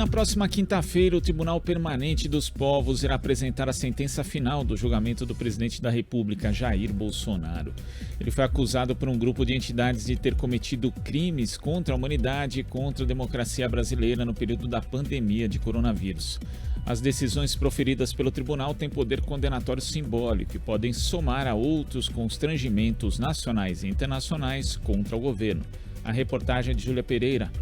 Na próxima quinta-feira, o Tribunal Permanente dos Povos irá apresentar a sentença final do julgamento do presidente da República, Jair Bolsonaro. Ele foi acusado por um grupo de entidades de ter cometido crimes contra a humanidade e contra a democracia brasileira no período da pandemia de coronavírus. As decisões proferidas pelo tribunal têm poder condenatório simbólico e podem somar a outros constrangimentos nacionais e internacionais contra o governo. A reportagem é de Júlia Pereira.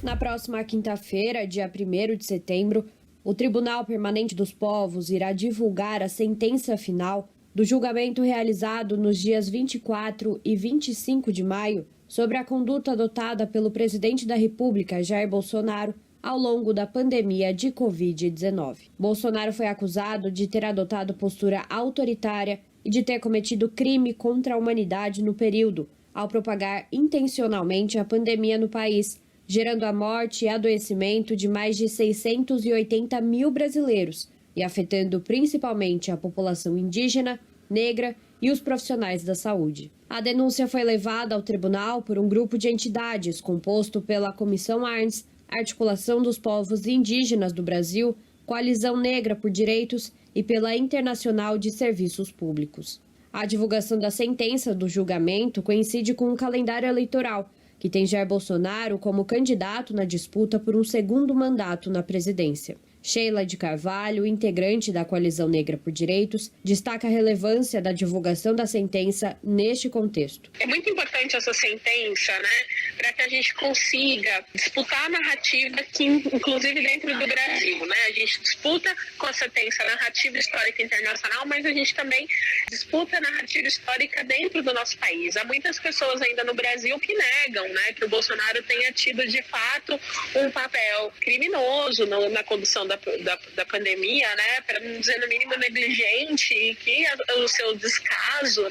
Na próxima quinta-feira, dia 1º de setembro, o Tribunal Permanente dos Povos irá divulgar a sentença final do julgamento realizado nos dias 24 e 25 de maio sobre a conduta adotada pelo presidente da República, Jair Bolsonaro, ao longo da pandemia de Covid-19. Bolsonaro foi acusado de ter adotado postura autoritária e de ter cometido crime contra a humanidade no período, ao propagar intencionalmente a pandemia no país, gerando a morte e adoecimento de mais de 680 mil brasileiros e afetando principalmente a população indígena, negra e os profissionais da saúde. A denúncia foi levada ao tribunal por um grupo de entidades composto pela Comissão Arns, Articulação dos Povos Indígenas do Brasil, Coalizão Negra por Direitos e pela Internacional de Serviços Públicos. A divulgação da sentença do julgamento coincide com o calendário eleitoral, que tem Jair Bolsonaro como candidato na disputa por um segundo mandato na presidência. Sheila de Carvalho, integrante da Coalizão Negra por Direitos, destaca a relevância da divulgação da sentença neste contexto. É muito importante essa sentença, para que a gente consiga disputar a narrativa que, inclusive dentro do Brasil, A gente disputa com a sentença a narrativa histórica internacional, mas a gente também disputa a narrativa histórica dentro do nosso país. Há muitas pessoas ainda no Brasil que negam, que o Bolsonaro tenha tido de fato um papel criminoso na condução da pandemia, para não dizer no mínimo negligente, e que o seu descaso,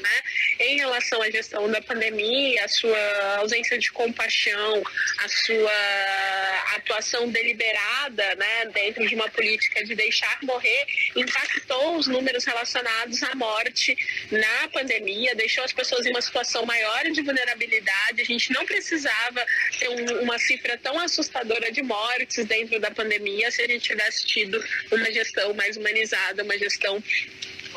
em relação à gestão da pandemia, a sua ausência de compaixão, a sua atuação deliberada, dentro de uma política de deixar morrer, impactou os números relacionados à morte na pandemia, deixou as pessoas em uma situação maior de vulnerabilidade. A gente não precisava ter uma cifra tão assustadora de mortes dentro da pandemia se a gente tivesse tido uma gestão mais humanizada, uma gestão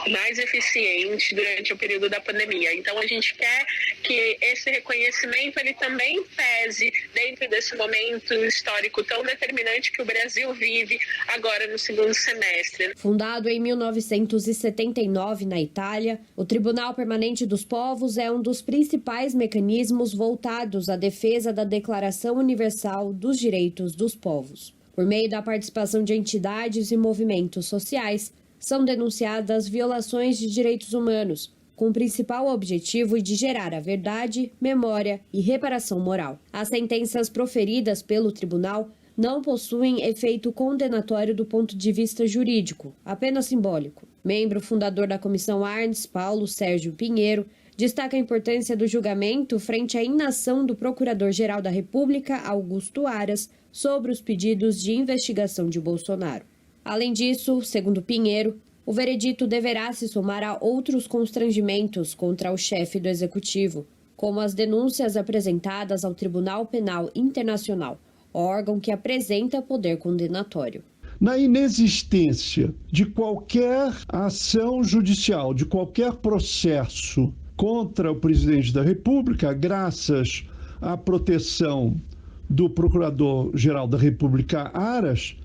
mais eficiente durante o período da pandemia. Então a gente quer que esse reconhecimento ele também pese dentro desse momento histórico tão determinante que o Brasil vive agora no segundo semestre. Fundado em 1979 na Itália, o Tribunal Permanente dos Povos é um dos principais mecanismos voltados à defesa da Declaração Universal dos Direitos dos Povos. Por meio da participação de entidades e movimentos sociais, são denunciadas violações de direitos humanos, com o principal objetivo de gerar a verdade, memória e reparação moral. As sentenças proferidas pelo tribunal não possuem efeito condenatório do ponto de vista jurídico, apenas simbólico. Membro fundador da Comissão Arns, Paulo Sérgio Pinheiro, destaca a importância do julgamento frente à inação do Procurador-Geral da República, Augusto Aras, sobre os pedidos de investigação de Bolsonaro. Além disso, segundo Pinheiro, o veredito deverá se somar a outros constrangimentos contra o chefe do Executivo, como as denúncias apresentadas ao Tribunal Penal Internacional, órgão que apresenta poder condenatório. Na inexistência de qualquer ação judicial, de qualquer processo contra o presidente da República, graças à proteção do Procurador-Geral da República, Aras,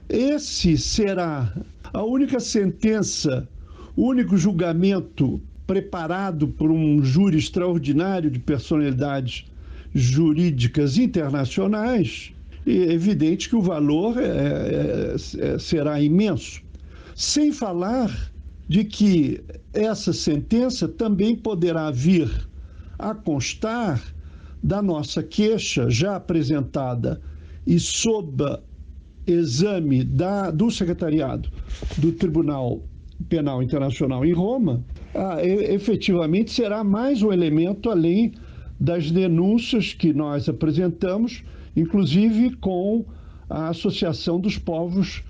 esse será a única sentença, o único julgamento preparado por um júri extraordinário de personalidades jurídicas internacionais. E é evidente que o valor será imenso. Sem falar de que essa sentença também poderá vir a constar da nossa queixa já apresentada e sob exame do Secretariado do Tribunal Penal Internacional em Roma, efetivamente será mais um elemento além das denúncias que nós apresentamos, inclusive com a Associação dos Povos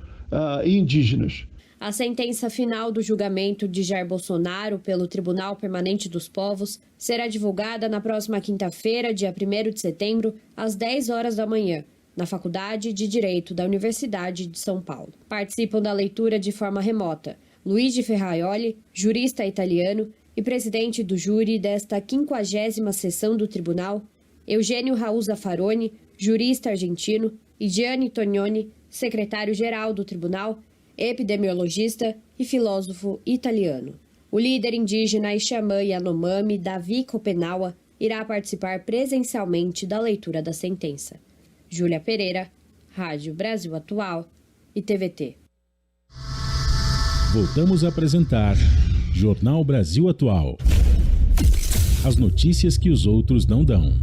Indígenas. A sentença final do julgamento de Jair Bolsonaro pelo Tribunal Permanente dos Povos será divulgada na próxima quinta-feira, dia 1º de setembro, às 10 horas da manhã, na Faculdade de Direito da Universidade de São Paulo. Participam da leitura de forma remota Luigi Ferraioli, jurista italiano e presidente do júri desta 50ª sessão do tribunal, Eugênio Raul Zaffaroni, jurista argentino, e Gianni Tognoni, secretário-geral do tribunal, epidemiologista e filósofo italiano. O líder indígena e xamã Yanomami, Davi Kopenawa, irá participar presencialmente da leitura da sentença. Júlia Pereira, Rádio Brasil Atual e TVT. Voltamos a apresentar Jornal Brasil Atual. As notícias que os outros não dão.